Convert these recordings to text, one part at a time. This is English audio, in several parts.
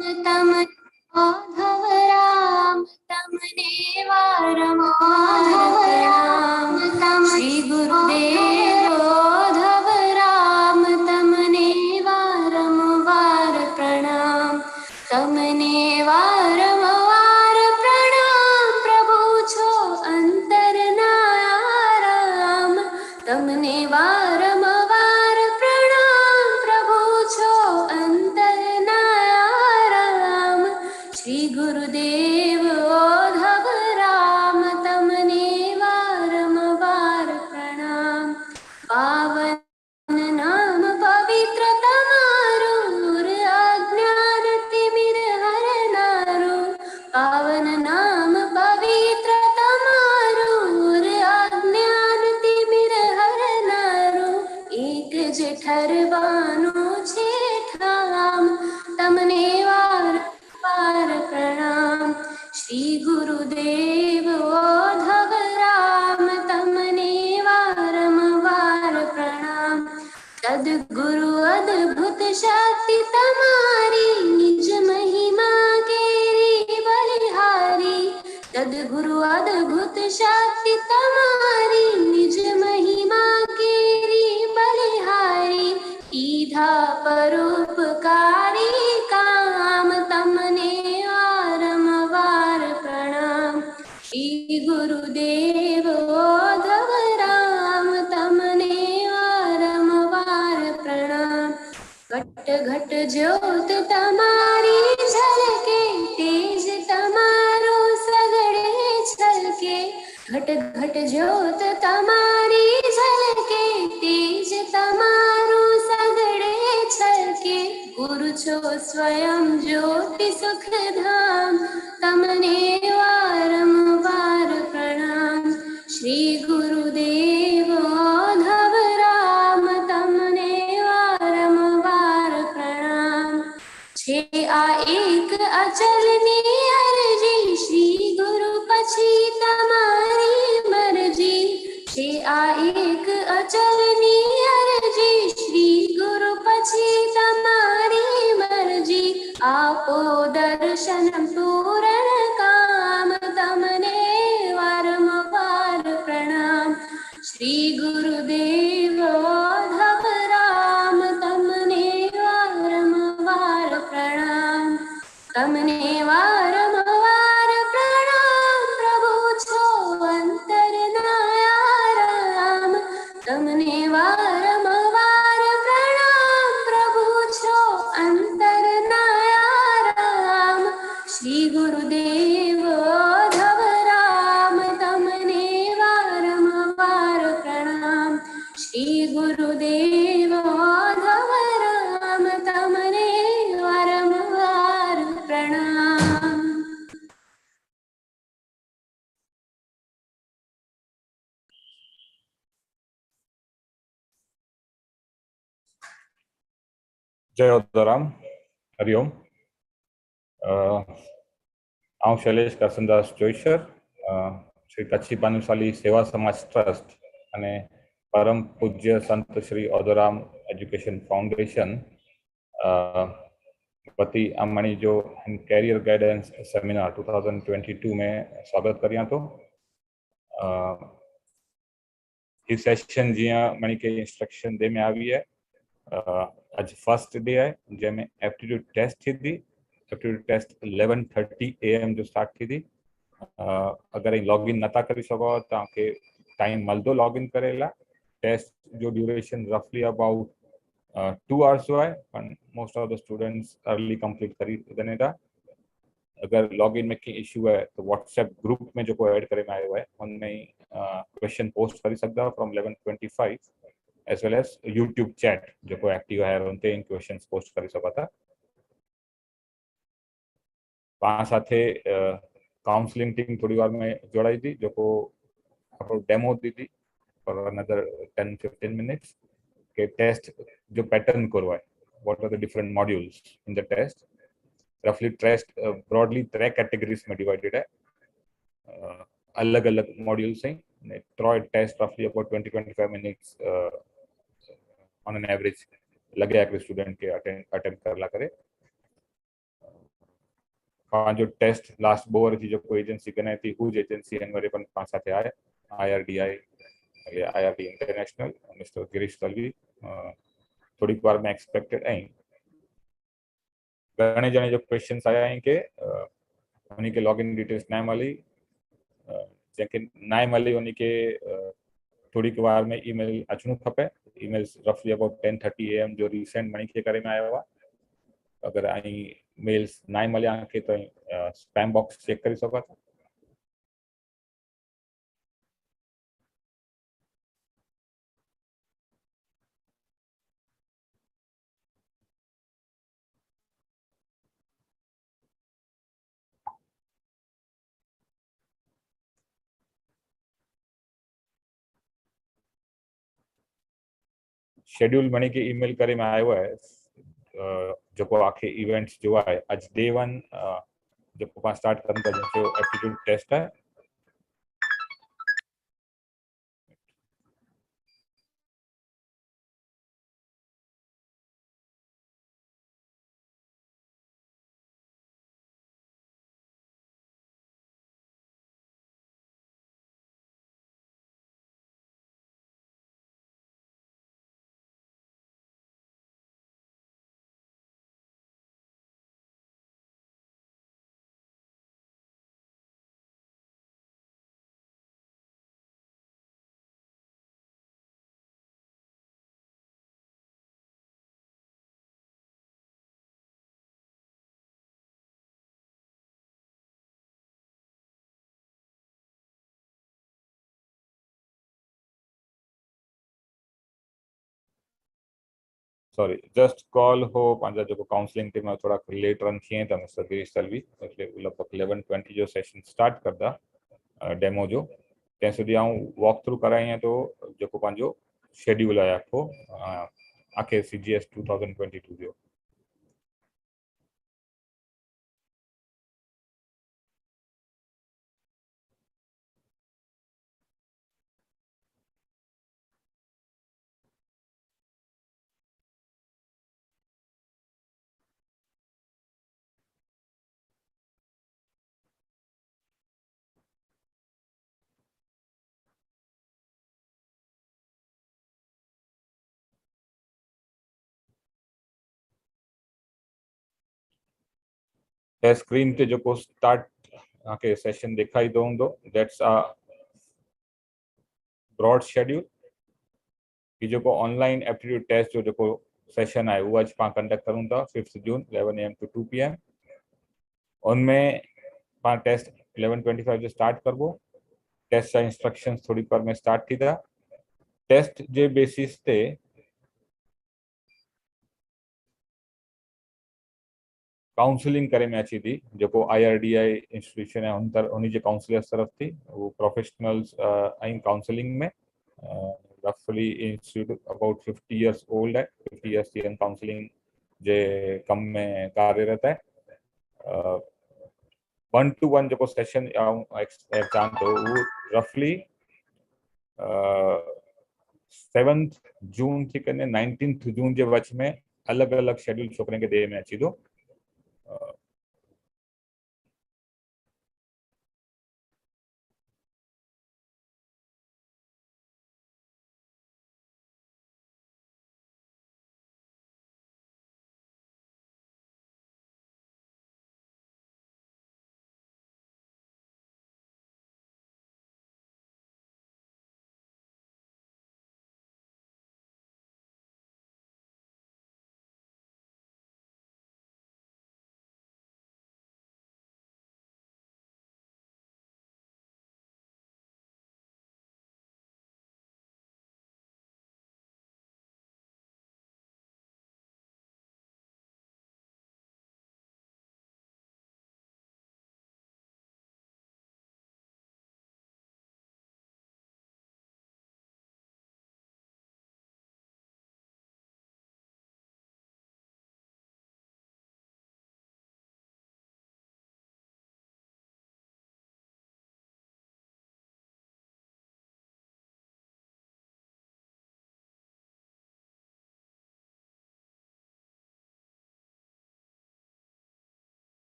तम माधव राम तमने वारंवार प्रणाम तम श्री गुरुदेव माधव राम तमने वारंवार प्रणाम तमने वारंवार प्रणाम प्रभु छो अंतर नाराम तमने वारंवार प्रणाम प्रभु छो अंतर नाराम श्री गुरुदेव ओधव राम तमने वारंवार प्रणाम पावन नाम पवित्र तमारो अज्ञान तिमिर हरनारो पावन नाम पवित्र तमारो अज्ञान तिमिर हरनारो एक जे ठरवानो छे ठाम तमने वारंवार प्रणाम श्री गुरुदेव ओधव राम तमने वारंवार प्रणाम सद्गुरु अद्भुत शक्ति तमारी निज महिमा केरी बलिहारी सद्गुरु अद्भुत शक्ति तमारी निज महिमा केरी बलिहारी ईधा परोपकारी काम तमने वारंवार प्रणाम श्री गुरुदेव ओधव राम तमने वारंवार प्रणाम घट घट ज्योत तमारी झलके तेज तमारो सगड़े छलके घट घट ज्योत तमारी झलके तेज तमारो सगड़े छलके गुरु छो स्वयं ज्योति सुख धाम तमने वारंवार प्रणाम श्री गुरुदेव ओधव राम तमने वारंवार प्रणाम छे आ एक अचलनी अरजी श्री गुरु पछी तमारी मरजी छे आ एक अचलनी अरजी श्री गुरु पछी तमारी मरजी आपो दर्शन पूरण काम तमने वारंवार प्रणाम श्री गुरुदेव ओधव राम तमने वारंवार प्रणाम तमने वारंवार प्रणाम प्रभु छो अंतर नाराम तमने वारंवार प्रणाम प्रभु छो अंतर नाराम श्री गुरुदेव ओधव राम तमने वारंवार प्रणाम श्री गुरुदेव ओधव राम तमने वारंवार प्रणाम जय उदाराम हरिओम आऊं शैलेश करसनदास जोईसर श्री कच्छी पानुशाली सेवा समाज ट्रस्ट अने परम पूज्य संत श्री ओदराम एजुकेशन फाउंडेशन वती अमणी जो कैरियर गाइडेंस सेमिनार 2022 में स्वागत करिया तो ये सेशन जिया मणी के इंस्ट्रक्शन दे में आई है आज फर्स्ट डे है जैमें एप्टीट्यूड टेस्ट थी एप्टीट्यूड टेस्ट 11:30 AM जो स्टार्ट थी अगर लॉगिन नता करी सको तव्हांखे टाइम मिलंदो लॉगिन करेला टेस्ट जो ड्यूरेशन रफली अबाउट 2 hours हुआ है most of the students early complete करी देने था अगर लॉगिन में की इशू है तो व्हाट्सएप ग्रुप में जो ऐड करे में आयो है उनमें क्वेश्चन पोस्ट करी सकदा from 11:25 as well as YouTube chat जो एक्टिव है उनते इन क्वेश्चंस पोस्ट करी सको था पाण साथे काउंसलिंग टीम थोड़ी बार में जोड़ाई थी जो आपको डेमो दी थी फॉर अनदर 10-15 मिनट्स के टेस्ट जो पैटर्न करवाए what are the different modules in the test रफली टेस्ट ब्रॉडली 3 कैटेगरीज में डिवाइडेड है अलग अलग मॉड्यूल्स हैं ट्रॉय टेस्ट रफली about 20-25 minutes on an average लगे स्टूडेंट के अटेम्प्ट करला करे पंहिंजो टेस्ट लास्ट 2 वर जी जेको एजेंसी कने थी हुज एजेंसी हिन वरी पण पाण साथे आहे IRDI IRD international mister Girish Talvi थोड़ी बार में एक्सपेक्टेड आई घणे जणे जो क्वेश्चंस आया आहिनि के उन्हीं के लॉगिन डिटेल्स ना मिली जंहिंखे ना मिली उन्हीं के थोड़ी बार में ईमेल अचणो खपे ईमेल्स रफली अबाउट 10:30 AM जो रीसेंट मनी के करे में आयो आहे अगर आई मेल्स ना मिलिया खे तो स्पैम बॉक्स चेक करे सको था शेड्यूल मनी के ईमेल करे में आयो है जो आखे इवेंट्स जो है अज डे 1 जो स्टार्ट करन था जो एप्टीट्यूड टेस्ट है सॉरी जस्ट कॉल हो पंहिंजा जो काउंसलिंग टीम थोड़ा लेट रन थिए था मिस्टर गिरीश तलवी इसलिए लगभग 11:20 जो सेशन स्टार्ट करदा डेमो जो तंहिं सुधी आऊं वॉक थ्रू कराई तो जो पंहिंजो शेड्यूल आहे आखो आखे CGS 2022 जो त स्क्रीन ते जो स्टार्ट आके सेशन दिखाई दो हूंदो दैट्स अ ब्रॉड शेड्यूल कि जो ऑनलाइन एप्टीट्यूड टेस्ट जो सेशन है वो अज पाण कंडक्ट करूँ था 5 जून 11 AM to 2 PM उनमें पाण टेस्ट 11:25 जो स्टार्ट करबो टेस्ट जा इंस्ट्रक्शंस थोड़ी पर में स्टार्ट थी था टेस्ट जे बेसिस ते काउंसलिंग करे में अची थी जो IRDI इंस्टीट्यूशन है उन काउंसलर्स तरफ थी वो प्रोफेशनल्स काउंसलिंग में रफली इंस्टीट्यूट अबाउट 50 years ओल्ड है 50 years की काउंसलिंग जे कम में कार्यरत है 1-to-1 जो सेशन चाह तो वो रफली 7th जून थी कने 19th जून जे वच में अलग अलग शेड्यूल छोकरे के दे में अची दो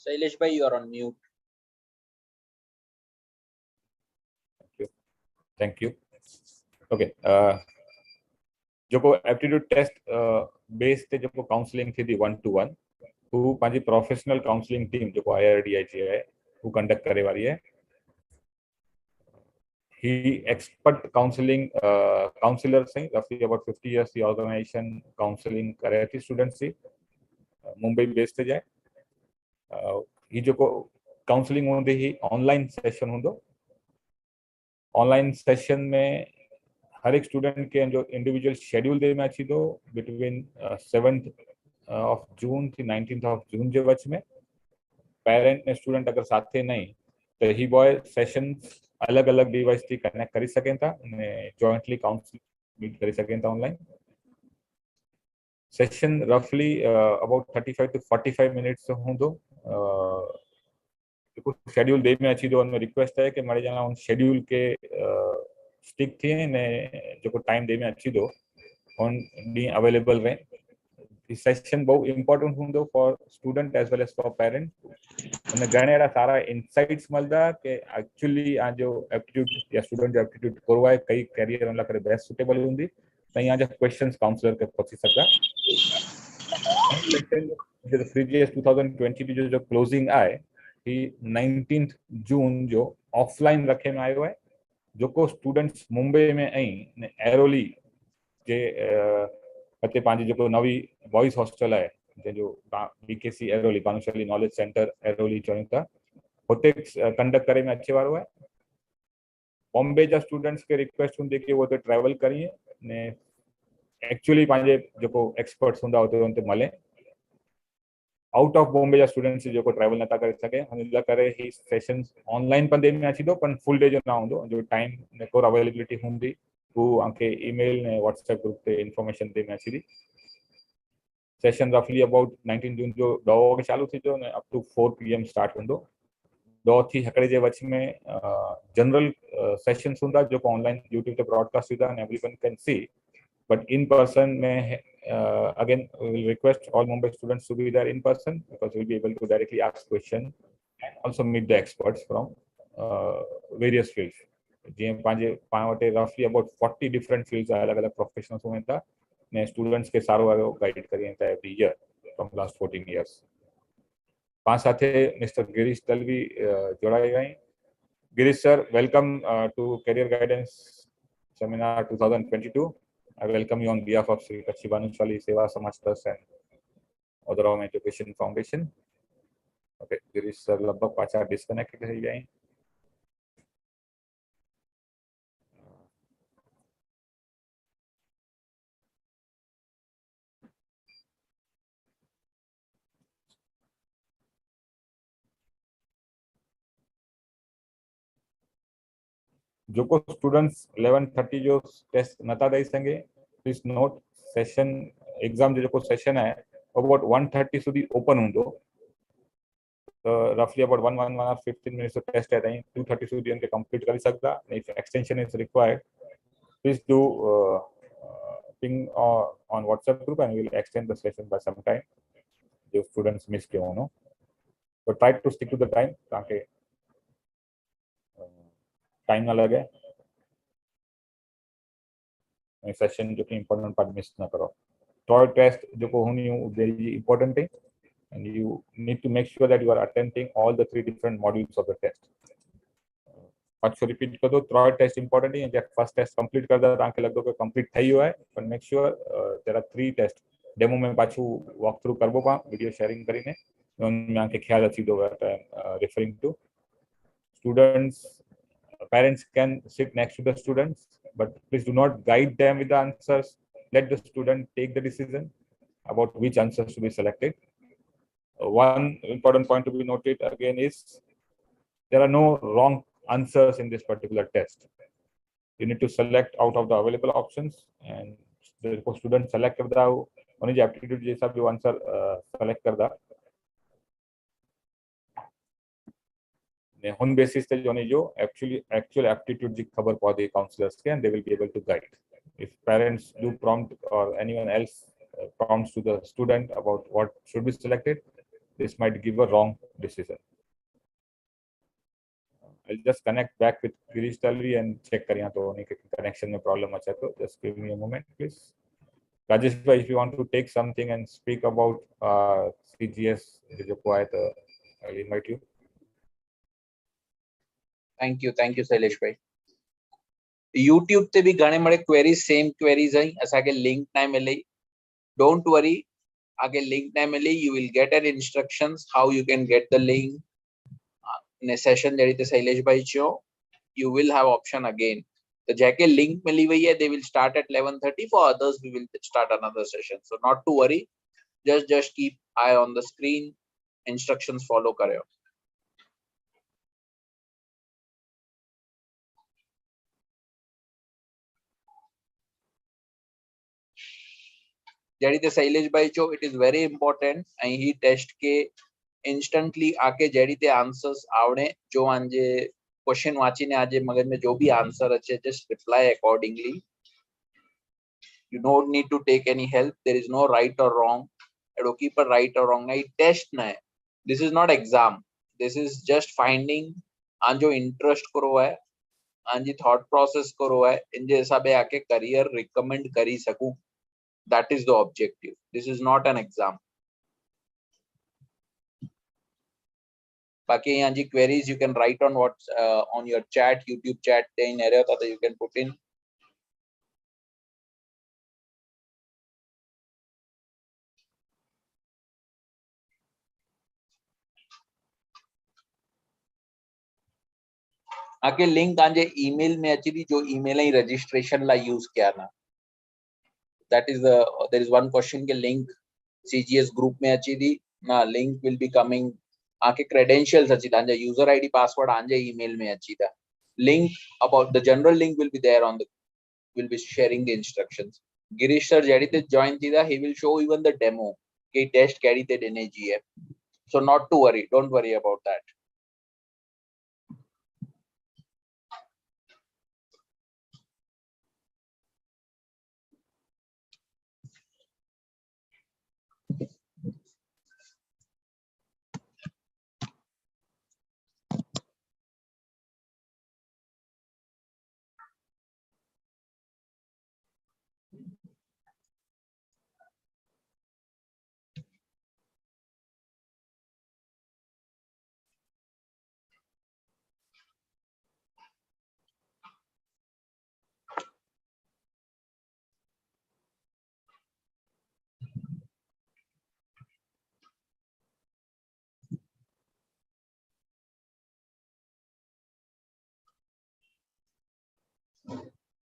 Shailesh bhai, you are on mute. Thank you. Okay. जो एप्टीट्यूड टेस्ट बेस ते जो काउंसलिंग थी 1-to-1 हू पंहिंजी प्रोफेशनल काउंसलिंग टीम जो IRDI जी है हू कंडक्ट करे वारी है ही एक्सपर्ट काउंसलिंग काउंसलर से roughly about 50 years the organization counselling करे थी स्टूडेंट्स जी मुंबई बेस ते जाए ही जो काउंसलिंग हूंदी ही ऑनलाइन सेशन हूंदो ऑनलाइन सेशन में हर एक स्टूडेंट के जो इंडिविजुअल शेड्यूल दे में अची तो बिटवीन 7th of June थी 19th of June जे विच में पेरेंट ने स्टूडेंट अगर साथे नहीं तो ही बॉय सेशन अलग अलग डिवाइस थी कनेक्ट करी सकें था ने जॉइंटली काउंसलिंग मीट करी सकें था ऑनलाइन सेशन रफली अबाउट 35 to 45 मिनट्स हूंदो शेड्यूल दे में अची तो उनमें रिक्वेस्ट है कि मारे जना उन शेड्यूल के स्टिक थिए ने जो टाइम दे में अची तो उन डी अवेलेबल रहे इस सेशन बहुत इंपॉर्टेंट हूंदो for student as well as for parent उन घणे अहिड़ा सारा इनसाइट्स मिलदा कि एक्चुअली जो एप्टीट्यूड या स्टूडेंट जो एप्टीट्यूड करवाए कई कैरियर उन करे बेस्ट सुटेबल हूंदी त यहाँ जा क्वेश्चंस काउंसलर के पहुंची सकदा जो प्रीवियस 2022 जो क्लोजिंग आए ही 19th जून जो ऑफलाइन रखे में आयो है जो को स्टूडेंट्स मुंबई में ऐं एरोली जे हिते पंहिंजी जो नवी बॉइज़ हॉस्टल है जो BKC Airoli Bhanushali knowledge centre Airoli चवनि था हुते कंडक्ट करे में अचे वारो है बॉम्बे जा स्टूडेंट्स के रिक्वेस्ट हूंदी कि वो ट्रैवल करिए ने एक्चुअली पंहिंजे जो एक्सपर्ट्स हूंदा हुते उन ते मले आउट ऑफ बॉम्बे जा स्टूडेंट्स जो ट्रैवल नथा करे सके हुन करे ही सेशन ऑनलाइन पंदे में अची दो पर फुल डे जो ना हूंदो जो टाइम ने कोर अवेलेबिलिटी हूंदी वो आके ईमेल ने व्हाट्सएप ग्रुप ते इंफॉर्मेशन दे में अची दी सेशन रफली अबाउट 19 जून जो 2 वगे चालू थी जो ने अप टू 4 PM स्टार्ट हूंदो 2 थी हकड़े जे वच में जनरल सेशंस हूंदा जो ऑनलाइन यूट्यूब ते ब्रॉडकास्ट थींदा and everyone can see but in person may again we will request all Mumbai students to be there in person because we'll be able to directly ask questions and also meet the experts from various fields जे पांजे पावटे roughly about 40 different fields अलग अलग professionals हुए था ने students के सारो वारो guide करिए था every year from last 14 years पांच साथे मिस्टर गिरीश तलवी जोड़ाए गए Girish sir welcome to career guidance seminar 2022 I welcome you on behalf of Sri Kachi Banuswali Seva Samaj Trust and Odharam Education Foundation. Okay, Girish sir लगभग पाचा disconnect हो जाए जो को स्टूडेंट्स 11:30 जो टेस्ट नता दई संगे प्लीज नोट सेशन एग्जाम जो सेशन है अबाउट 1:30 સુધી ओपन हूंदो तो रफली अबाउट 1 hour 15 minutes टेस्ट है 2:30 સુધી उनके कंप्लीट कर सकता if extension is required please do ping on WhatsApp group and we will extend the session by some time जो स्टूडेंट्स मिस के हो तो try to stick to the time ताकि टाइम ना लगे सेशन जो कि इंपॉर्टेंट पार्ट मिस ना करो टॉय टेस्ट जो को होनी वेरी इंपॉर्टेंट है and you need to make sure that you are attending all the 3 different modules of the test पाछो रिपीट कर दो थर्ड टेस्ट इंपॉर्टेंट है जब फर्स्ट टेस्ट कंप्लीट कर दो ताकि लगदो कि कंप्लीट થઈ ગયો है पर make sure there are 3 test demo में पाछू वॉक थ्रू करबो पा वीडियो शेयरिंग करीने उनमें आके ख्याल अची दो referring to students parents can sit next to the students but please do not guide them with the answers let the student take the decision about which answers to be selected one important point to be noted again is there are no wrong answers in this particular test you need to select out of the available options and the student select करदा उन्हें जो aptitude जैसा जो answer select करदा on basis पे जो जो actual aptitude जी खबर पौधे counselors के and they will be able to guide if parents do prompt or anyone else prompts to the student about what should be selected this might give a wrong decision. I'll just connect back with Girish Talvi and check करिए तो उन्हीं के connection में problem अच्छा तो just give me a moment please. Rajesh bhai, if you want to take something and speak about CGS जो को आए तो I'll invite you. Thank you Shailesh भाई. YouTube ते भी घणे मड़े queries same queries हैं असा के link ना मिले. Don't worry, आगे link ना मिले, you will get an instructions how you can get the link. ने session जड़ी ते शैलेश भाई चो you will have option again. तो जाके link मिली हुई है, they will start at 11:30. For others we will start another session, so not to worry, just keep eye on the screen, instructions follow करो. जड़ी ते शैलेश भाई चो it is very important and he test के instantly आके जड़ी ते answers आवड़े जो आंजे क्वेश्चन वांचीने आजे मगज में जो भी आंसर अच्छे just reply accordingly. You don't need to take any help. There is no right or wrong. एडो की पर right or wrong नहीं, test ना है. This is not exam. This is just finding आंजो interest करो है, आंजी thought process करो है, इंजे हिसाबे आके career recommend करी सकूं. That is the objective. This is not an exam. बाकी यहाँ जी queries you can write on what on your chat, YouTube chat in area that you can put in. आके link आंजे email में अच्छी थी जो email ही registration ला use किया ना. That is there is one question के link CGS group में अच्छी थी ना. Link will be coming. आके credentials अच्छी था, आंजे user ID password आंजे email में अच्छी था. Link about the general link will be there on the, will be sharing the instructions. Girish sir जड़ी ते join थी था, he will show even the demo कि test कैरी ते देने जी है. So not to worry, don't worry about that.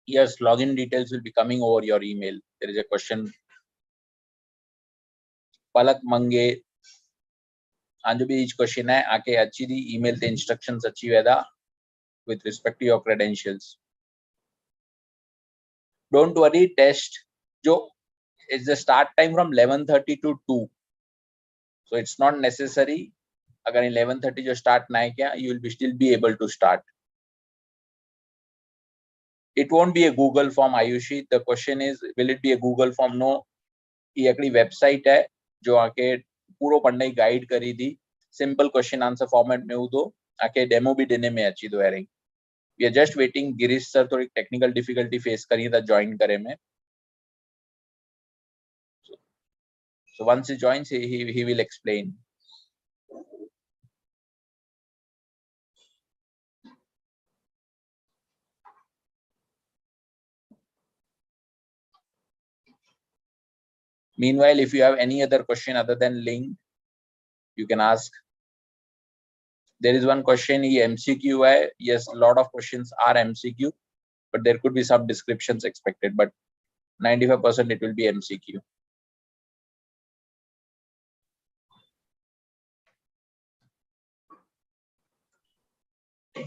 Yes, login details will be coming over your email. There is a question. Palak Mange. आंजो भी each question है आके अच्छी दी email ते instructions अच्छी वेदा with respect to your credentials. Don't worry, test जो is the start time from 11:30 to 2. So it's not necessary. अगर 11:30 जो start ना है क्या, you will be still be able to start. It won't be a Google form, Ayushi. The question is, will it be a Google form? No. ये अगली website है जो आके पूरो पढ़ने की guide करी थी. Simple question answer format में हो तो आके demo भी देने में अच्छी तो है रही. We are just waiting. Girish sir थोड़ी technical difficulty face करी था join करे में. So once he joins, he will explain. Meanwhile, if you have any other question other than link, you can ask. There is one question MCQ hai. Yes, a lot of questions are MCQ, but there could be some descriptions expected, but 95% it will be MCQ.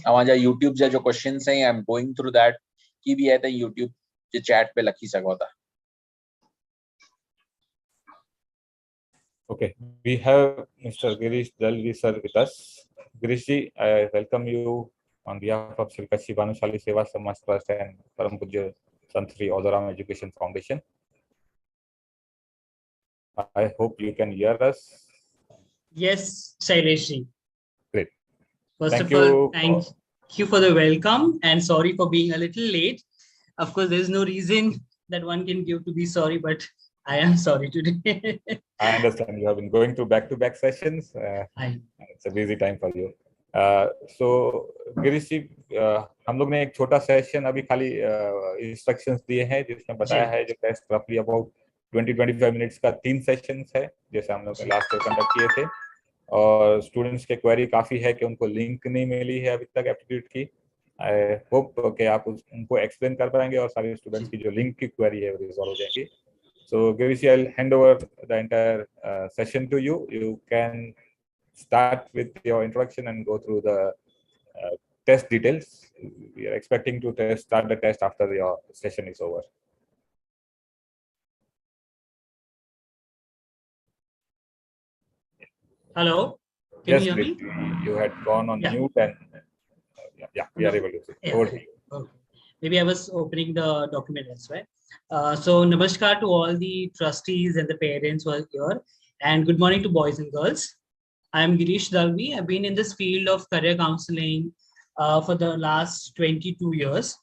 हमारा YouTube से जो questions हैं, I'm going through that. की भी है तो YouTube के chat पे लखी सको था. Okay, we have Mr. Girish Dalvi sir with us. Girish ji, I welcome you on behalf of Sri Kashi Bhanushali Seva Samaj Trust and Param Pujya Sant Sri Odaram Education Foundation. I hope you can hear us. Yes, Shailesh. Great. First Thank of all, you. thank you for the welcome and sorry for being a little late. Of course, there's no reason that one can give to be sorry, but I am sorry today. I understand you have been going through back-to-back sessions. It's a busy time for you. So Girish जी, हम लोग ने एक छोटा session अभी खाली instructions दिए हैं जिसमें बताया है जो टेस्ट रफली अबाउट 20-25 मिनट्स का 3 सेशंस है जैसे हम लोग लास्ट ईयर कंडक्ट किए थे और स्टूडेंट्स के क्वेरी काफी है कि उनको लिंक नहीं मिली है अभी तक एप्टीट्यूड की. आई होप कि आप उनको एक्सप्लेन कर पाएंगे और सारे स्टूडेंट्स की जो लिंक की क्वेरी है वो रिजॉल्व हो जाएगी. So Girish, I'll hand over the entire session to you. You can start with your introduction and go through the test details. We are expecting to start the test after your session is over. Hello. Can you hear me? You had gone on mute and we are able to see. Over to you. Okay. Maybe I was opening the document as well. So namaskar to all the trustees and the parents who are here, and good morning to boys and girls. I am Girish Dalvi. I've been in this field of career counseling for the last 22 years.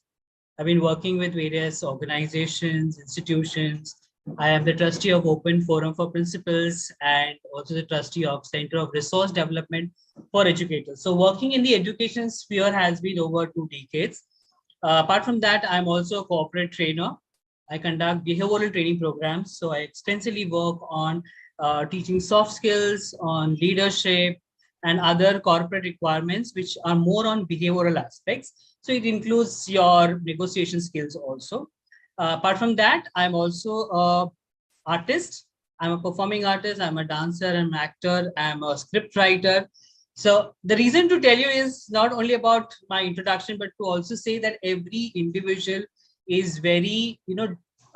I've been working with various organizations, institutions. I am the trustee of Open Forum for Principals and also the trustee of Center of Resource Development for Educators. So working in the education sphere has been over 2 decades. Apart from that, I'm also a corporate trainer. I conduct behavioral training programs. So I extensively work on teaching soft skills, on leadership, and other corporate requirements, which are more on behavioral aspects. So it includes your negotiation skills also. Apart from that, I'm also an artist. I'm a performing artist. I'm a dancer, I'm an actor, I'm a script writer. So the reason to tell you is not only about my introduction, but to also say that every individual is very,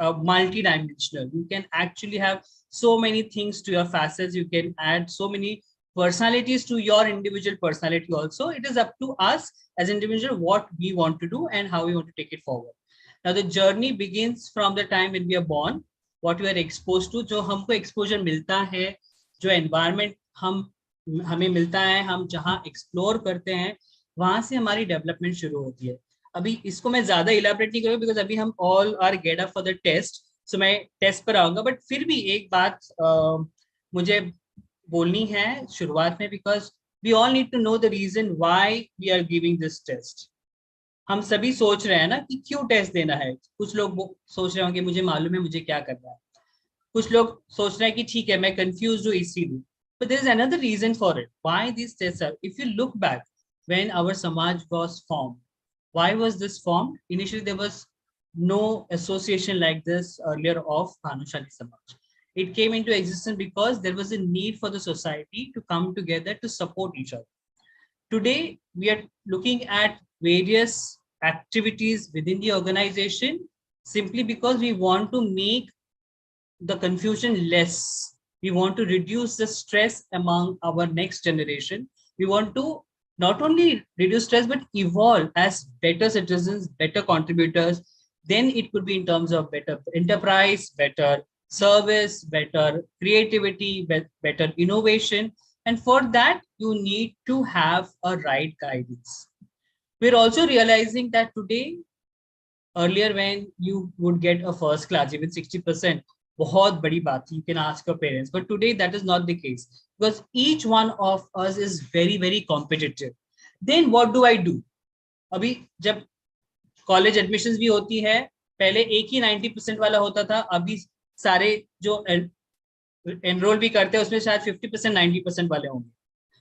multi-dimensional. You can actually have so many things to your facets. You can add so many personalities to your individual personality also. It is up to us as individual what we want to do and how we want to take it forward. Now the journey begins from the time when we are born, what we are exposed to, जो हमको exposure मिलता है, जो environment हमें मिलता है, हम जहाँ एक्सप्लोर करते हैं, वहां से हमारी डेवलपमेंट शुरू होती है. अभी इसको मैं ज्यादा इलैबोरेट नहीं करूँगा बिकॉज अभी हम all are get up for the test, so मैं टेस्ट पर आऊंगा. बट फिर भी एक बात मुझे बोलनी है शुरुआत में, because we all need to know the reason why we are giving this test. हम सभी सोच रहे हैं ना कि क्यों टेस्ट देना है. कुछ लोग सोच रहे होंगे मुझे मालूम है मुझे क्या करना है. कुछ लोग सोच रहे हैं कि ठीक है मैं कंफ्यूज हूँ इसीलिए. But there is another reason for it. Why these tests are? If you look back, when our Samaj was formed, why was this formed? Initially, there was no association like this earlier of Bhanushali Samaj. It came into existence because there was a need for the society to come together to support each other. Today, we are looking at various activities within the organization simply because we want to make the confusion less. We want to reduce the stress among our next generation. We want to not only reduce stress, but evolve as better citizens, better contributors. Then it could be in terms of better enterprise, better service, better creativity, better innovation. And for that, you need to have a right guidance. We're also realizing that today, earlier when you would get a first class, even 60%, बहुत बड़ी बात, you can ask your parents. But today that is not the case because each one of us is very, very competitive. Then what do I do? अभी जब college admissions भी होती है, पहले एक ही 90% वाला होता था, अभी सारे जो एनरोल भी करते हैं उसमें शायद 50% 90% वाले होंगे.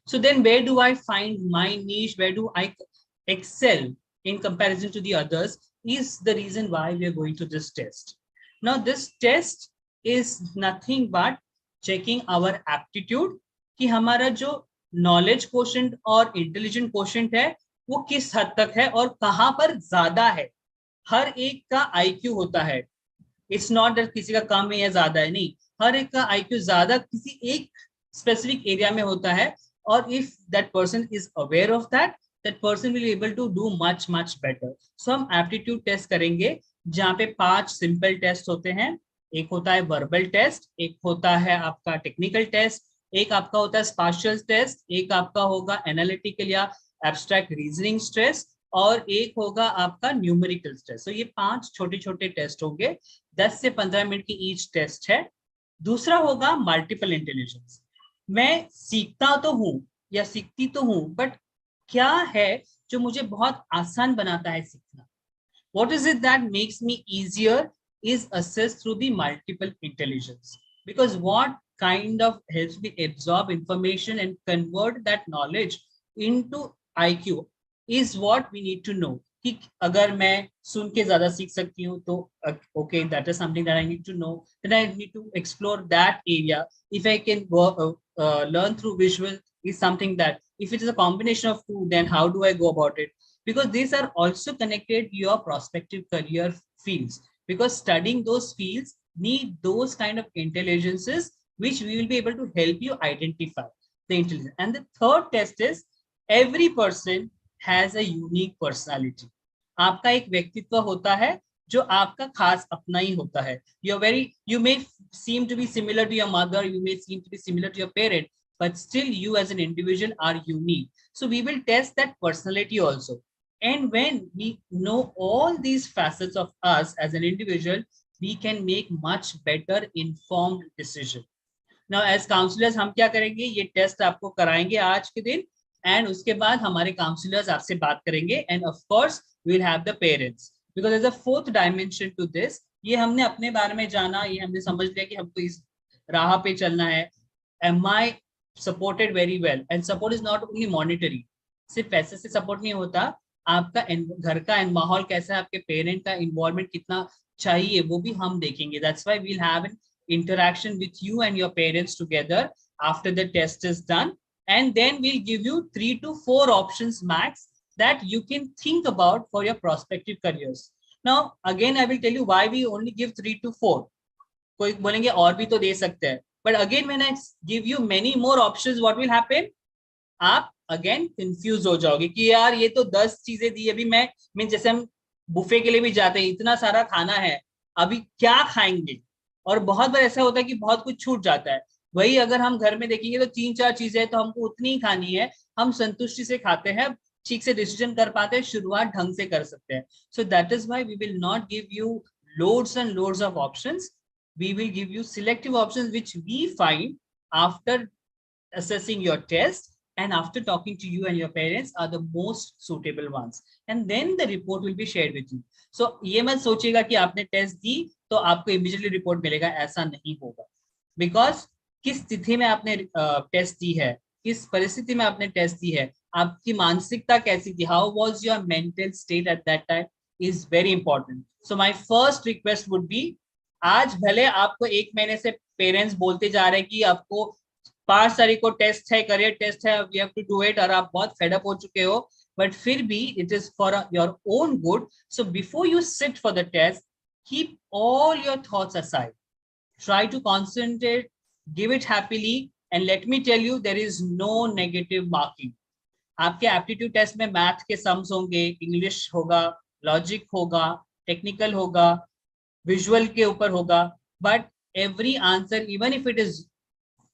So then where do I find my niche? Where do I excel in comparison to the others is the reason why we are going to this test. Now this test is nothing but checking our aptitude कि हमारा जो knowledge quotient और intelligent quotient है वो किस हद तक है और कहाँ पर ज्यादा है. हर एक का IQ होता है. It's not that किसी का कम है या ज्यादा है, नहीं, हर एक का IQ ज्यादा किसी एक specific area में होता है. और if that person is aware of that, that person will be able to do much better. So हम aptitude test करेंगे जहाँ पे 5 simple test होते हैं. एक होता है वर्बल टेस्ट, एक होता है आपका टेक्निकल टेस्ट, एक आपका होता है स्पाशियल टेस्ट, एक आपका होगा एनालिटिकल या एब्स्ट्रैक्ट रीजनिंग स्ट्रेस, और एक होगा आपका न्यूमेरिकल टेस्ट। तो ये 5 छोटे छोटे टेस्ट होंगे, 10 से 15 मिनट की ईच टेस्ट है। दूसरा होगा मल्टीपल इंटेलिजेंस। मैं सीखता तो हूँ या सीखती तो हूँ, बट क्या है जो मुझे बहुत आसान बनाता है सीखना? What is it that makes me easier is assessed through the multiple intelligence, because what kind of helps me absorb information and convert that knowledge into IQ is what we need to know. कि अगर मैं सुन के ज्यादा सीख सकती हूँ तो okay, that is something that I need to know, then I need to explore that area. If I can go learn through visual is something that, if it is a combination of two, then how do I go about it? Because these are also connected to your prospective career fields, because studying those fields need those kind of intelligences which we will be able to help you identify the intelligence. And the third test is, every person has a unique personality. आपका एक व्यक्तित्व होता है जो आपका खास अपना ही होता है. You may seem to be similar to your mother, you may seem to be similar to your parent, but still you as an individual are unique. So we will test that personality also. And when we know all these facets of us as an individual, we can make much better informed decision. Now as counselors हम क्या करेंगे, ये test आपको कराएंगे आज के दिन, and उसके बाद हमारे काउंसलर्स आपसे बात करेंगे, and of course we'll have the parents, because there's a fourth dimension to this. ये हमने अपने बारे में जाना, ये हमने समझ लिया कि हमको इस राह पे चलना है. Am I supported very well? And support is not only monetary. सिर्फ पैसे से सपोर्ट नहीं होता, आपका घर का माहौल कैसा है, आपके पेरेंट का इन्वॉल्वमेंट कितना चाहिए, वो भी हम देखेंगे. That's why we'll have an interaction with you and your parents together after the test is done, and then we'll give you 3 to 4 options max that you can think about for your prospective careers. Now again I will tell you why we only give 3 to 4. कोई बोलेंगे और भी तो दे सकते हैं, but again when I give you many more options, what will happen? आप again confuse हो जाओगे कि यार ये तो 10 चीजें दी, अभी मैं जैसे हम बुफे के लिए भी जाते हैं, इतना सारा खाना है, अभी क्या खाएंगे, और बहुत बार ऐसा होता है कि बहुत कुछ छूट जाता है. वही अगर हम घर में देखेंगे तो 3-4 चीजें तो हमको उतनी ही खानी है, हम संतुष्टि से खाते हैं, ठीक से डिसीजन कर पाते हैं, शुरुआत ढंग से कर सकते हैं. So that is why we will not give you loads and loads of options. We will give you selective options which we find after assessing your test and after talking to you and your parents are the most suitable ones, and then the report will be shared with you. So ये मत सोचिएगा कि आपने test दी तो आपको immediately report मिलेगा, ऐसा नहीं होगा. बिकॉज किस स्थिति में आपने टेस्ट दी है, किस परिस्थिति में आपने टेस्ट दी है, आपकी मानसिकता कैसी थी, how was your mental state at that time is very important. So my first request would be, आज भले आपको 1 महीने से पेरेंट्स बोलते जा रहे हैं कि आपको 5 तारीख को टेस्ट है, करियर टेस्ट है, we have to do it, और आप बहुत फेड अप हो चुके हो, बट फिर भी it is for your own good. So before you sit for the test, keep all your thoughts aside, try to concentrate, give it happily, and let me tell you there is no negative marking. आपके aptitude test में math के sums होंगे, English होगा, logic होगा, technical होगा, visual के ऊपर होगा, but every answer even if it is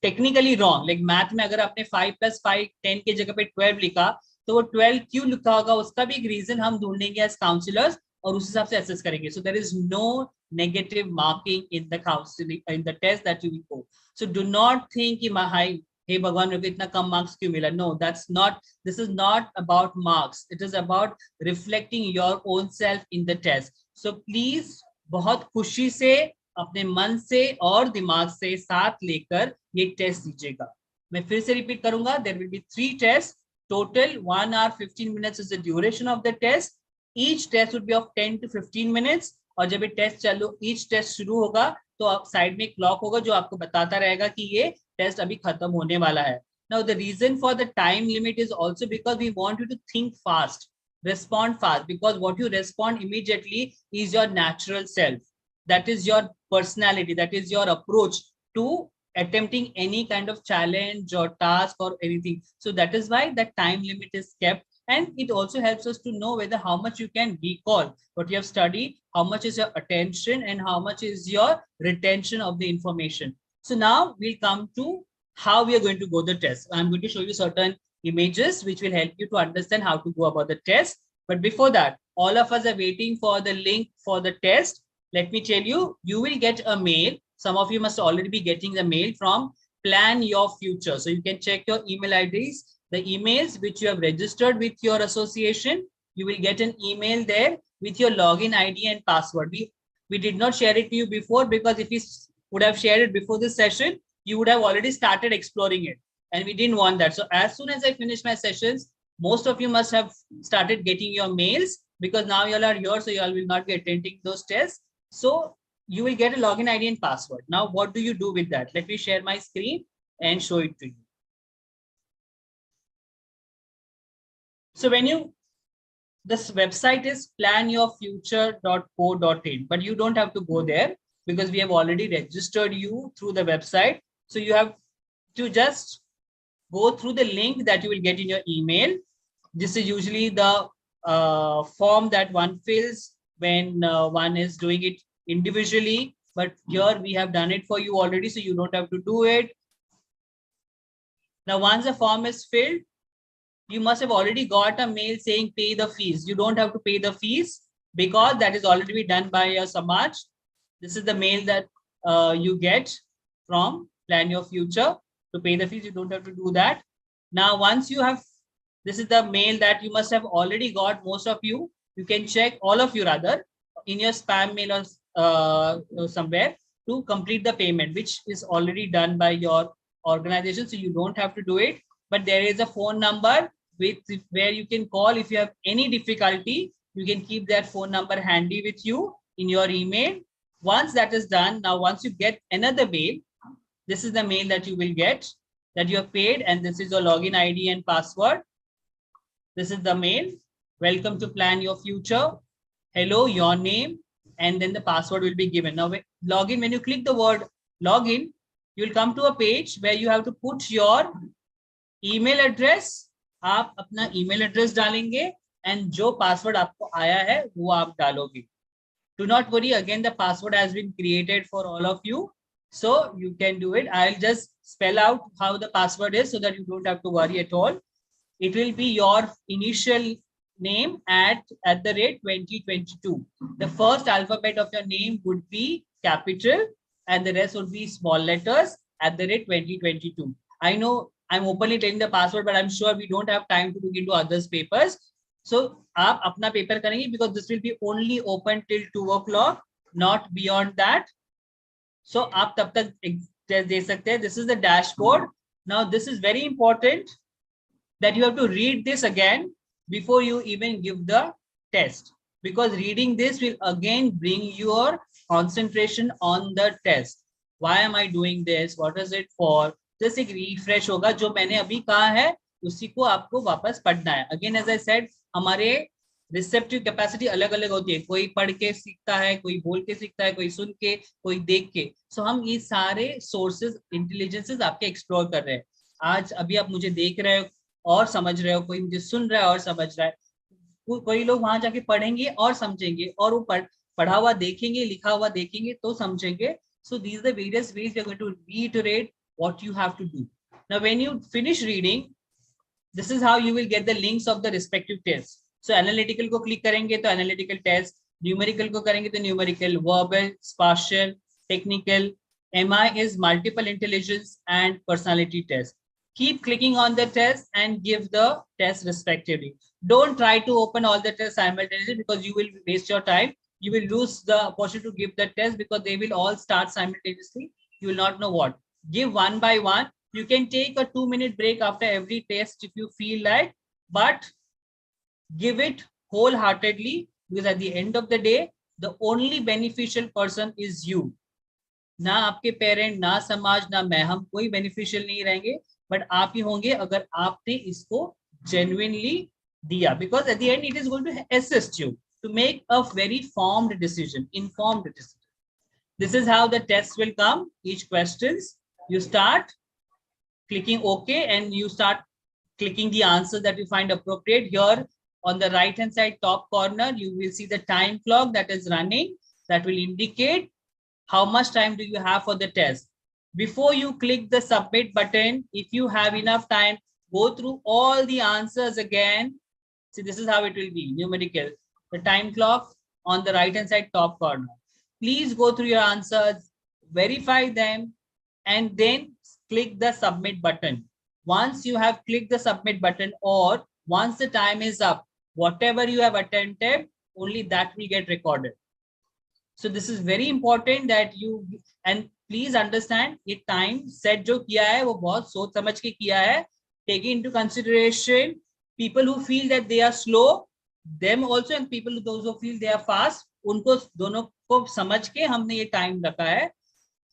technically wrong, like math में अगर आपने 5 + 5 10 की जगह पे 12 लिखा, तो वो 12 क्यों लिखा होगा, उसका भी एक रीजन हम ढूंढेंगे एज काउंसलर्स, और उस हिसाब से असेस करेंगे. So there is no negative marking in the counselling, in the test that you will go. So do not think कि हाय हे भगवान मेरे को इतना कम मार्क्स क्यों मिला. No, that's not, this is not about marks, it is about reflecting your own self in the test. So please बहुत खुशी से, अपने मन से और दिमाग से साथ लेकर ये टेस्ट दीजिएगा. मैं फिर से रिपीट करूंगा, there will be 3 test, total 1 hour 15 minutes is the duration of the test. Each test would be of 10 to 15 minutes, और जब ये टेस्ट चालू, ईच टेस्ट शुरू होगा तो आप साइड में क्लॉक होगा जो आपको बताता रहेगा कि ये टेस्ट अभी खत्म होने वाला है. Now the reason for the time limit is also because we want you to think fast, respond fast, because what you respond immediately is your natural self. That is your personality, that is your approach to attempting any kind of challenge or task or anything. So that is why the time limit is kept, and it also helps us to know whether how much you can recall what you have studied, how much is your attention, and how much is your retention of the information. So now we'll come to how we are going to go the test. I'm going to show you certain images which will help you to understand how to go about the test. But before that, all of us are waiting for the link for the test. Let me tell you, you will get a mail. Some of you must already be getting the mail from Plan Your Future. So you can check your email IDs, the emails which you have registered with your association. You will get an email there with your login ID and password. We did not share it to you before, because if we would have shared it before this session, you would have already started exploring it, and we didn't want that. So as soon as I finish my sessions, most of you must have started getting your mails, because now you all are here, so you all will not be attending those tests. So you will get a login ID and password. Now, what do you do with that? Let me share my screen and show it to you. So when you, this website is planyourfuture.co.in, but you don't have to go there because we have already registered you through the website. So you have to just go through the link that you will get in your email. This is usually the form that one fills when one is doing it individually, but here we have done it for you already, so you don't have to do it. Now, once the form is filled, you must have already got a mail saying pay the fees. You don't have to pay the fees because that is already done by your Samaj. This is the mail that you get from Plan Your Future. To pay the fees, you don't have to do that. Now, once you have, this is the mail that you must have already got, most of you. You can check, all of you rather, in your spam mail or somewhere to complete the payment, which is already done by your organization. So you don't have to do it. But there is a phone number with where you can call if you have any difficulty. You can keep that phone number handy with you in your email. Once that is done, now once you get another mail, this is the mail that you will get that you have paid, and this is your login ID and password. This is the mail. Welcome to Plan Your Future. Hello, your name, and then the password will be given. Now, login, when you click the word login, you will come to a page where you have to put your email address. आप अपना email address डालेंगे, and जो password आपको आया है वो आप डालोगे. Do not worry, again the password has been created for all of you, so you can do it. I'll just spell out how the password is so that you don't have to worry at all. It will be your initial name at the rate 2022. The first alphabet of your name would be capital and the rest would be small letters at the rate 2022. I know I'm openly telling the password, but I'm sure we don't have time to look into others' papers. So आप अपना paper करेंगे, because this will be only open till 2 o'clock, not beyond that. So आप तब तक दे सकते हैं. This is the dashboard. Now this is very important that you have to read this again before you even give the test, because reading this will again bring your concentration on the test. Why am I doing this? What is it for? जैसे एक refresh होगा, जो मैंने अभी कहा है उसी को आपको वापस पढ़ना है. Again, as I said, हमारे रिसेप्टिव कैपेसिटी अलग अलग होती है. कोई पढ़ के सीखता है, कोई बोल के सीखता है, कोई सुन के, कोई देख के. सो हम ये सारे सोर्सेज, इंटेलिजेंसेस आपके एक्सप्लोर कर रहे हैं. आज अभी आप मुझे देख रहे हो और समझ रहे हो, कोई मुझे सुन रहा है और समझ रहा है, कोई लोग वहां जाके पढ़ेंगे और समझेंगे, और वो पढ़ा हुआ देखेंगे, लिखा हुआ देखेंगे तो समझेंगे. So these are the various ways we are going to reiterate what you have to do. Now, when you finish reading, this is how you will get the links of the respective tests. So analytical को click करेंगे तो analytical test, numerical को करेंगे तो numerical, verbal, spatial, technical, MI is multiple intelligence and personality test. Keep clicking on the test and give the test respectively. Don't try to open all the tests simultaneously, because you will waste your time. You will lose the opportunity to give the test because they will all start simultaneously. You will not know what. Give one by one. You can take a 2-minute break after every test if you feel like, but give it wholeheartedly, because at the end of the day, the only beneficial person is you. ना आपके parent, ना समाज, ना मैं, हम कोई beneficial नहीं रहेंगे, बट आप ही होंगे अगर आपने इसको genuinely दिया, because at the end it is going to assist you to make a very formed decision, informed decision. This is how the test will come. Each questions, you start clicking OK and you start clicking the answer that you find appropriate. Here on the right hand side top corner, you will see the time clock that is running, that will indicate how much time do you have for the test. before you click the submit button, if you have enough time, go through all the answers again. See, this is how it will be, numerical. The time clock on the right hand side top corner. Please go through your answers, verify them, and then click the submit button. Once you have clicked the submit button, or once the time is up, whatever you have attempted, only that will get recorded. So this is very important that you, and please understand, ये time set जो किया है वो बहुत सोच समझ के किया है. Taking into consideration people who feel that they are slow, them also, and people those who feel they are fast, उनको दोनों को समझ के हमने ये time रखा है.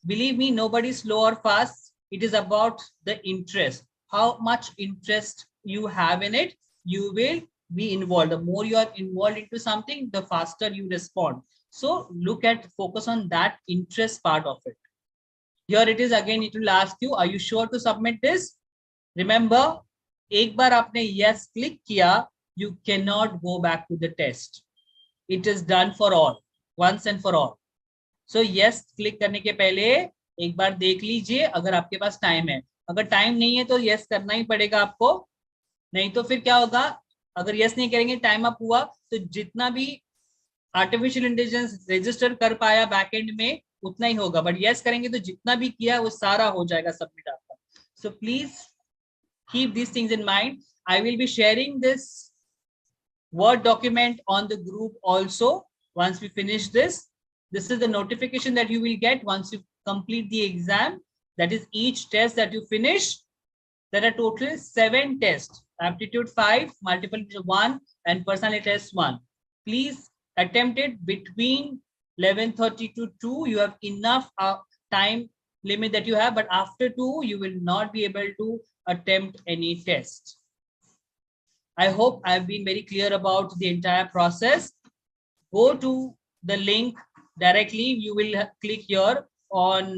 Believe me, nobody is slow or fast. It is about the interest. How much interest you have in it, you will be involved. The more you are involved into something, the faster you respond. So look at, focus on that interest part of it. Here it is again, it will ask you, are you sure to submit this? Remember, एक बार आपने yes click किया, you cannot go back to the test. It is done for all, once and for all. So yes click करने के पहले एक बार देख लीजिए अगर आपके पास टाइम है. अगर टाइम नहीं है तो yes करना ही पड़ेगा आपको, नहीं तो फिर क्या होगा, अगर yes नहीं करेंगे, टाइम अप हुआ, तो जितना भी आर्टिफिशियल इंटेलिजेंस रजिस्टर कर पाया बैकएंड में उतना ही होगा, बट यस करेंगे तो जितना भी किया वो सारा हो जाएगा सबमिट आपका. So please keep this things in mind. I will be sharing this Word document on the group also once we finish this. This is the notification that you will get once you complete the exam. That is each test that you finish. There are total 7 tests. Aptitude 5, multiple 1, and personality test 1. Please attempt it between 11:30 to 2. You have enough time limit that you have, but after 2, you will not be able to attempt any test. I hope I've been very clear about the entire process. Go to the link directly. You will click here on,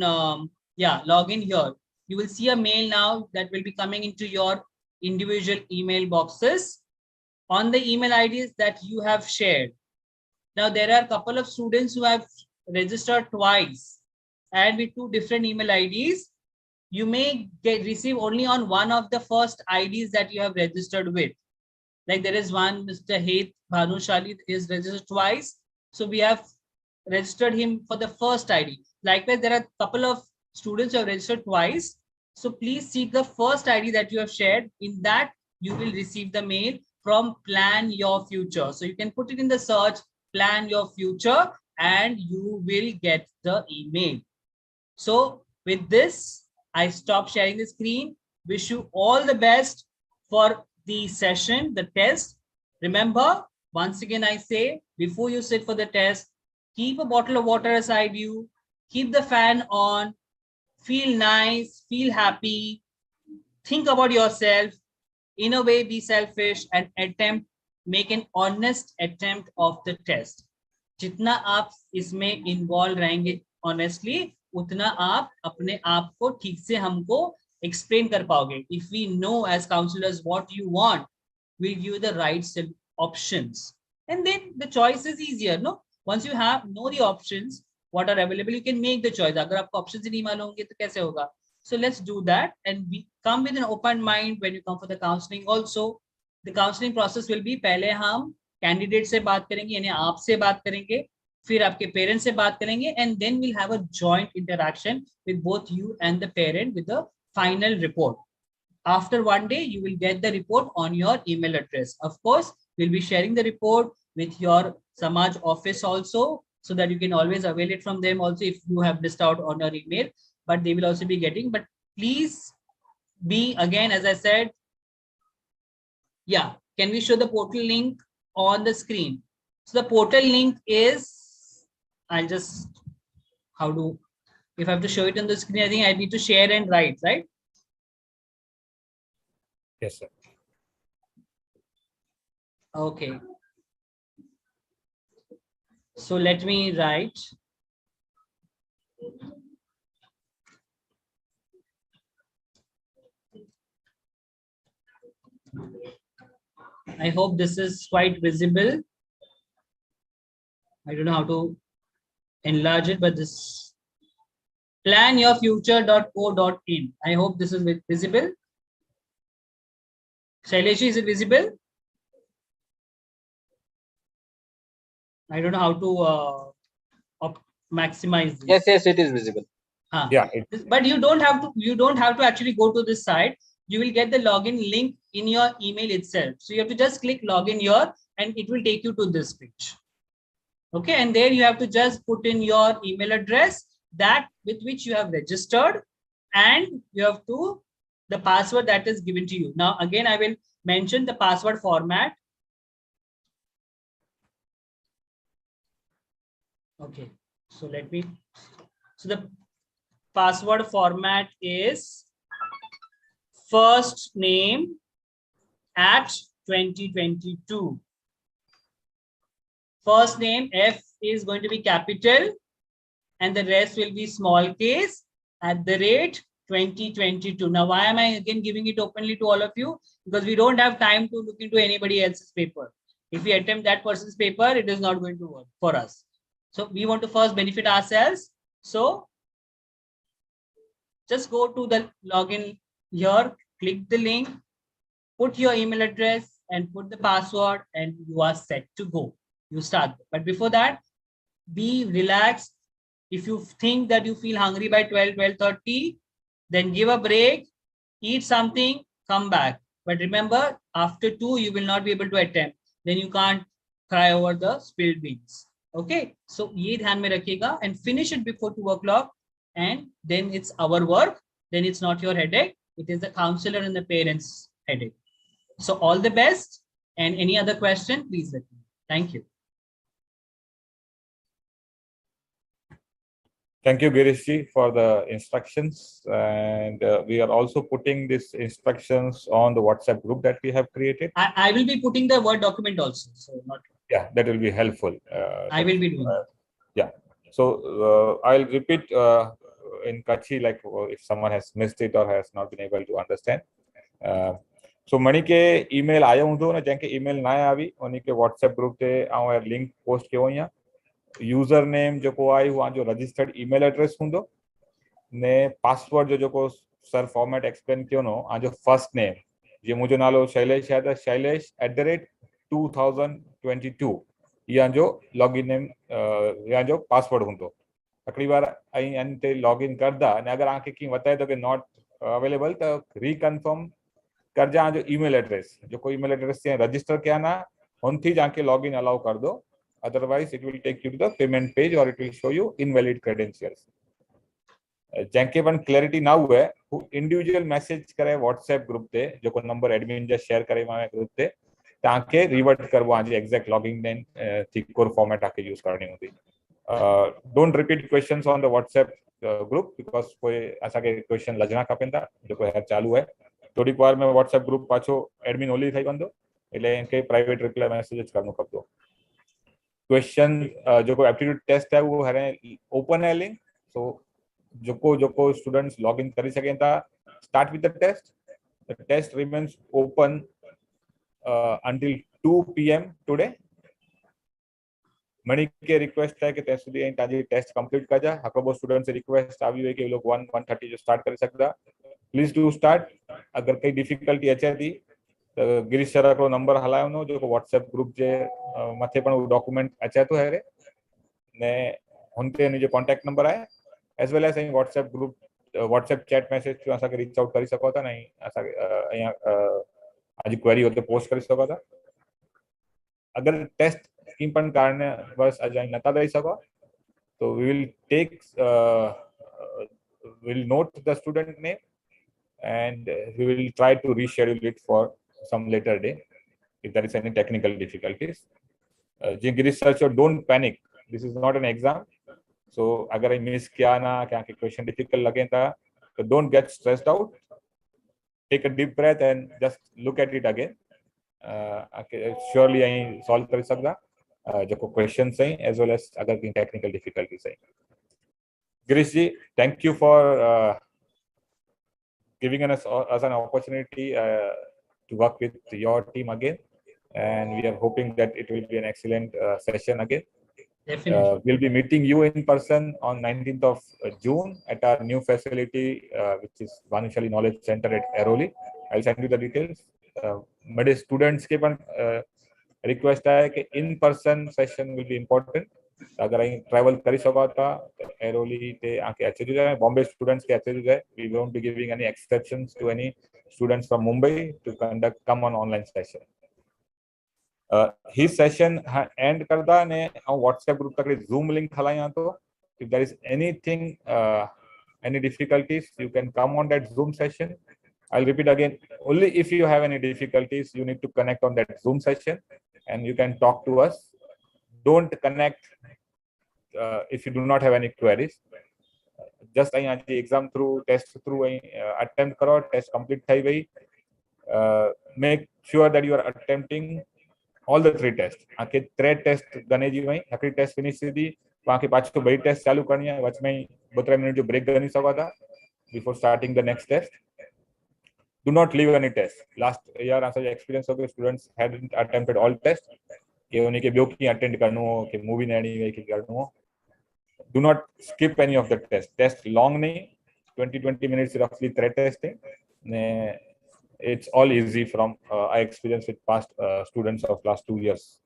log in here. You will see a mail now that will be coming into your individual email boxes on the email IDs that you have shared. Now, there are a couple of students who have registered twice and with 2 different email IDs. You may receive only on one of the first IDs that you have registered with. Like there is one, Mr. Heth Bhanushali is registered twice. So we have registered him for the first ID. Likewise, there are a couple of students who have registered twice. So please see the first ID that you have shared. In that, you will receive the mail from Plan Your Future. So you can put it in the search, Plan Your Future, and you will get the email. So with this, I stop sharing the screen. Wish you all the best for the session, the test. Remember, once again I say, before you sit for the test, keep a bottle of water aside you, keep the fan on, feel nice, feel happy, think about yourself, in a way be selfish, and attempt, make an honest attempt of the test. जितना आप इसमें involved रहेंगे honestly, उतना आप अपने आप को ठीक से हमको explain कर पाओगे. If we know as counselors what you want, we'll give you the right options, and then the choice is easier. No, once you know the options what are available, you can make the choice. अगर आपको options ही नहीं मालूम होंगे तो कैसे होगा? So let's do that, and we come with an open mind when you come for the counseling. Also, the counseling process will be, पहले हम candidate से बात करेंगे, यानी आपसे बात करेंगे, फिर आपके parents से बात करेंगे, and then we'll have a joint interaction with both you and the parent with the final report. After 1 day, you will get the report on your email address. Of course, we'll be sharing the report with your Samaj office also, so that you can always avail it from them also if you have missed out on your email, but they will also be getting. But please be, again, as I said, yeah, can we show the portal link on the screen? So the portal link is, I'll just, if I have to show it on the screen, I think I need to share and write, right? Yes, sir. Okay. So let me write. I hope this is quite visible. I don't know how to enlarge it, but this planyourfuture.co.in. I hope this is visible. Shaileshi, is it visible? I don't know how to maximize this. Yes, it is visible. Yeah, but you don't have to actually go to this site. You will get the login link in your email itself. So you have to just click login here and it will take you to this page. Okay, and there you have to just put in your email address that with which you have registered, and you have to the password that is given to you. Now again, I will mention the password format. Okay, so the password format is first name at 2022. First name F is going to be capital and the rest will be small case at the rate 2022. Now, why am I again giving it openly to all of you? Because we don't have time to look into anybody else's paper. If we attempt that person's paper, it is not going to work for us. So we want to first benefit ourselves. So just go to the login here, click the link, put your email address and put the password, and you are set to go. You start. But before that, be relaxed. If you think that you feel hungry by 12:30, then give a break, eat something, come back. But remember, after 2, you will not be able to attempt. Then you can't cry over the spilled beans. Okay, so ye dhyan mein rakhiyega and finish it before 2 o'clock, and then it's our work. Then it's not your headache. It is the counselor and the parents' headache. So all the best, and any other question, please let me know. Thank you. Thank you, Girishji, for the instructions. And we are also putting these instructions on the WhatsApp group that we have created. I will be putting the Word document also. So not. Yeah, that will be helpful. I will be doing. Yeah. So I'll repeat in Kachi, like if someone has missed it or has not been able to understand. So मणि के email आयो हूंदो न जंहिंखे email न आवी उन्हीं के WhatsApp group ते आउं लिंक पोस्ट कयो या यूज़र नेम जेको आहे उहा जो रजिस्टर्ड ईमेल एड्रेस हूंदो ने पासवर्ड जो सर फॉर्मेट एक्सप्लेन कयो न जो फर्स्ट नेम जी मुंहिंजो नालो शैलेश है त शैलेश@2022 या जो लॉगिन नेम या जो पासवर्ड हूंदो हिकिड़ी बार इन ते लॉगिन करदा ने अगर आके की बताए तो कि नॉट अवेलेबल तो रीकन्फर्म कर जा जो ईमेल एड्रेस जो कोई ईमेल एड्रेस से रजिस्टर किया ना उन थी जाके लॉगिन अलाउ कर दो otherwise it will take you to the payment page or it will show you invalid credentials जंहिंखे पण क्लैरिटी ना हुए हू इंडिविजुअल मैसेज करे व्हाट्सएप ग्रुप ते जो नंबर एडमिन जा शेयर करे मां ग्रुप ते ताके रिवर्ट करबो आज एग्जैक्ट लॉगिन नेम थिकोर फॉर्मेट आके यूज करनी होती don't repeat questions on the WhatsApp group because कोई असा के क्वेश्चन लजना खपेंदा जो है चालू है थोड़ी बार में व्हाट्सएप ग्रुप पाछो एडमिन ओनली થઈ વંદો એટલે કે પ્રાઇવેટ રિપ્લાય મેસેજ કરનો ખપતો क्वेश्चन जो एप्टीट्यूड टेस्ट है वो है ओपन है लिंक सो जो स्टूडेंट्स लॉग इन कर सकें था start with the test remains open until 2 PM today Mani के रिक्वेस्ट है कि तें सुधी ताजी टेस्ट कंप्लीट कर जा हको स्टूडेंट्स रिक्वेस्ट आई है कि लोग 1:30 जो स्टार्ट कर सकता प्लीज डू स्टार्ट अगर कई डिफिकल्टी अचे थी तो गिरीश सर हिकिड़ो नंबर हलायो न जो व्हाट्सएप ग्रुप जे मथे पण डॉक्यूमेंट अचे तो है ने हुन ते हुन जो कॉन्टेक्ट नंबर है as well as WhatsApp group WhatsApp chat message through असांखे रीच आउट कर सको था न असांखे अॼु क्वेरी होते पोस्ट कर सको था अगर टेस्ट की पण कारण बस अॼु नथा ॾेई सको तो we will take will note the student name and we will try to reschedule it for some later day if there is any technical difficulties. Girish sir, don't panic. This is not an exam. So agar I miss kiya na kya question difficult lage ta so don't get stressed out. Take a deep breath and just look at it again. Surely I solve kar sakda jo questions hai as well as agar ki technical difficulties hai. Girish ji, thank you for giving us an opportunity to work with your team again, and we are hoping that it will be an excellent session again. Definitely. We'll be meeting you in person on 19th of June at our new facility, which is Vanushali Knowledge Center at Airoli. I'll send you the details. मेरे students के पण request है कि in-person session will be important. अगर અહીં travel કરી શકો હતા એરોલી તે આકે અચેરી જાય બોમ્બે સ્ટુડન્ટ્સ કે અચેરી જાય we won't be giving any exceptions to any students from Mumbai to conduct come on online session. His session end करदा ने WhatsApp group तक Zoom link हलाया तो if there is anything any difficulties you can come on that Zoom session. I'll repeat again, only if you have any difficulties you need to connect on that Zoom session and you can talk to us. Don't connect if you do not have any queries. Just exam through test through attempt karo, test complete thai gai. Make sure that you are attempting all the 3 tests. आके 3 test गने जी वही आखिरी test finish थी बाकी पाछो बई test चालू करनी है वच में 2-3 मिनट जो ब्रेक गनी सका था before starting the next test. Do not leave any test. Last year ऐसा experience हो कि students hadn't attempted all tests कि उन्हीं के ब्यो की अटेंड करनो हो कि मूवी नहीं गई कि करनो हो. Do not skip any of the test. Test long नहीं 20 minutes roughly 3 testing. It's all easy from I experienced with past students of last 2 years.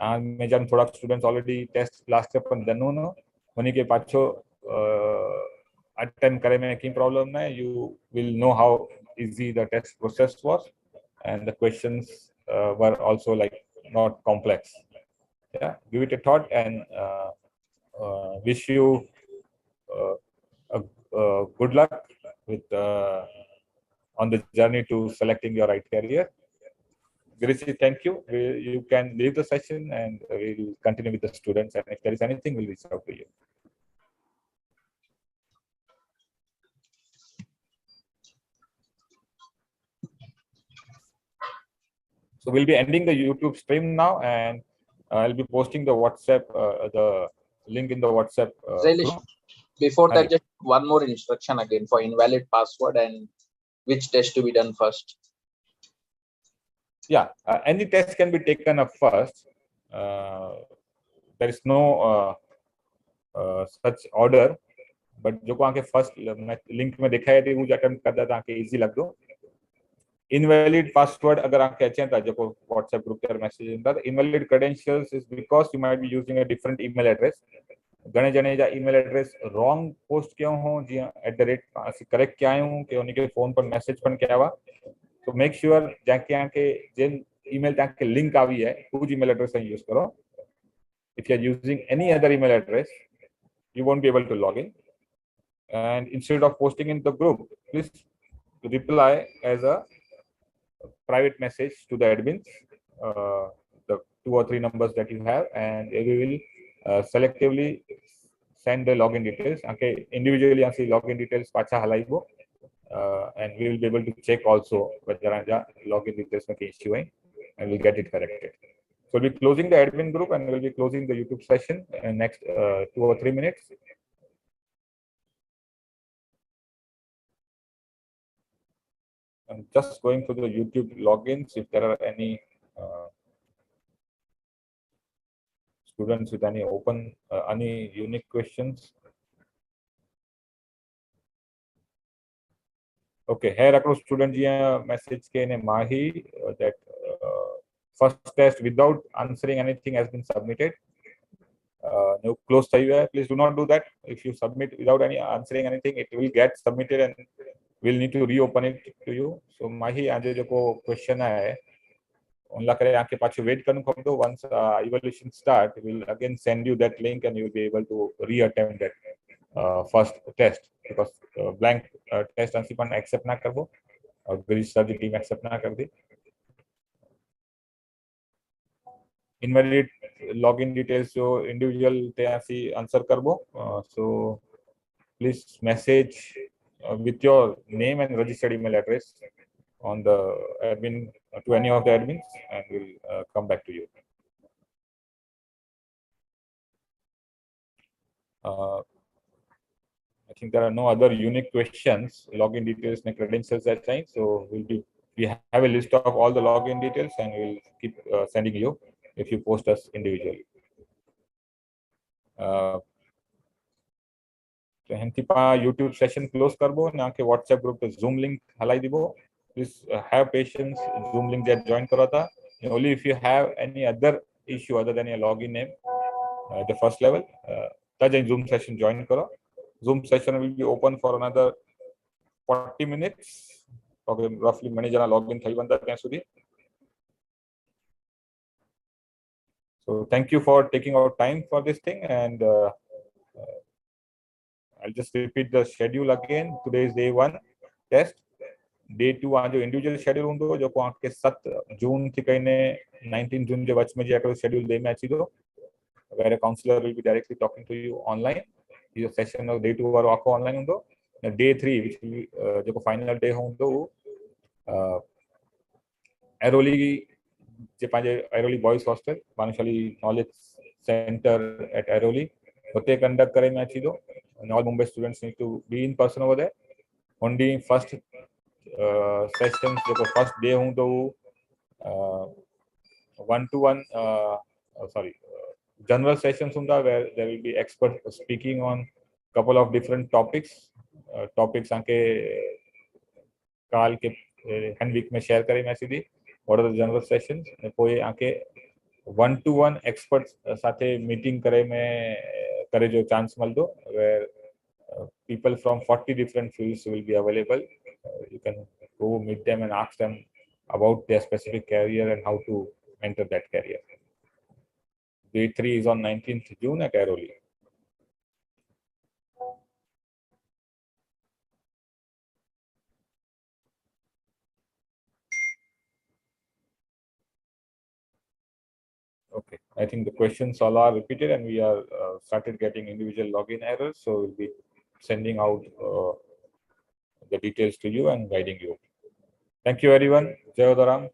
मैं जब थोड़ा students already test last year पर दनो नो उन्हीं के पाछो attempt करे में की problem ना you will know how easy the test process was and the questions were also like not complex. Yeah, give it a thought and wish you good luck with on the journey to selecting your right career. Girishi, thank you. You can leave the session and we'll continue with the students, and if there is anything, we'll reach out to you. So we'll be ending the YouTube stream now, and I'll be posting the WhatsApp, the link in the WhatsApp group. Before that, just one more instruction again for invalid password and which test to be done first. Yeah, any test can be taken up first. There is no such order, but जो को आके first link में दिखाया थी वो attempt करता था आके easy लग दो. Invalid password अगर आके अच्छे था जो को WhatsApp group पर message इंदा invalid credentials is because you might be using a different email address. घणे जने जा email address wrong post क्यों हो जी @ correct क्या हूँ कि उन्हीं के phone पर message पण क्या हुआ. So make sure जाके आके जिन email जाके link आवी है वो email address से use करो. If you are using any other email address, you won't be able to log in. And instead of posting in the group, please reply as a private message to the admins, the 2 or 3 numbers that you have, and we will selectively send the login details. Okay, individually, I see login details pacha halaibo, and we will be able to check also whether login details make issue, and we'll get it corrected. So we'll be closing the admin group and we'll be closing the YouTube session in next 2 or 3 minutes. I'm just going to the YouTube logins if there are any students with any open, any unique questions. Okay, here across student message ke Mahi that first test without answering anything has been submitted. No close. Please do not do that. If you submit without any answering anything, it will get submitted and we'll need to reopen it to you. So Mahi आज जो को question है उनला करे आके पाछे wait करने को दो. Once evaluation start, we'll again send you that link and you'll be able to reattempt that first test because blank test Anshi पण accept ना करबो और register the team accept ना कर दी. Invalid login details so individual te asi answer karbo. So please message with your name and registered email address on the admin to any of the admins and we'll come back to you. I think there are no other unique questions. Login details and credentials are changed. So we have a list of all the login details and we'll keep sending you if you post us individually. YouTube session close karbo na ke WhatsApp group pe Zoom link halai dibo. Please have patience. Zoom link that join karo tha. Only if you have any other issue other than your login name, the first level, taj Zoom session join karo. Zoom session will be open for another 40 minutes. Okay, roughly many jana login thai banda ત્યાં સુધી. So thank you for taking out time for this thing, and I'll just repeat the schedule again. Today is day 1 test. Day 2 आज जो individual schedule हुंदो जो को आपके 7 जून थी कहीं 19 जून जो वच में जो schedule दे में अच्छी दो, where a counselor will be directly talking to you online. This session of day 2 वारो आपको online हुंदो. Day 3 which will be जो को final day हुंदो Airoli J पांचे Airoli boys hostel Banashali knowledge center at Airoli होते conduct करे में अच्छी दो. And all Mumbai students need to be in person over there. Only first sessions जो को first day हूँ तो 1-to-1 general sessions होंगे where there will be experts speaking on couple of different topics. Topics आके काल के hand week में share करें मैं सीधी. What are the general sessions? कोई आके 1-to-1 experts साथे meeting करे में करे जो chance मिल दो where people from 40 different fields will be available. You can go meet them and ask them about their specific career and how to enter that career. Day 3 is on 19th June at Airoli. Okay, I think the questions all are repeated and we are started getting individual login errors. So we'll be sending out the details to you and guiding you. Thank you everyone. Jai Udaram.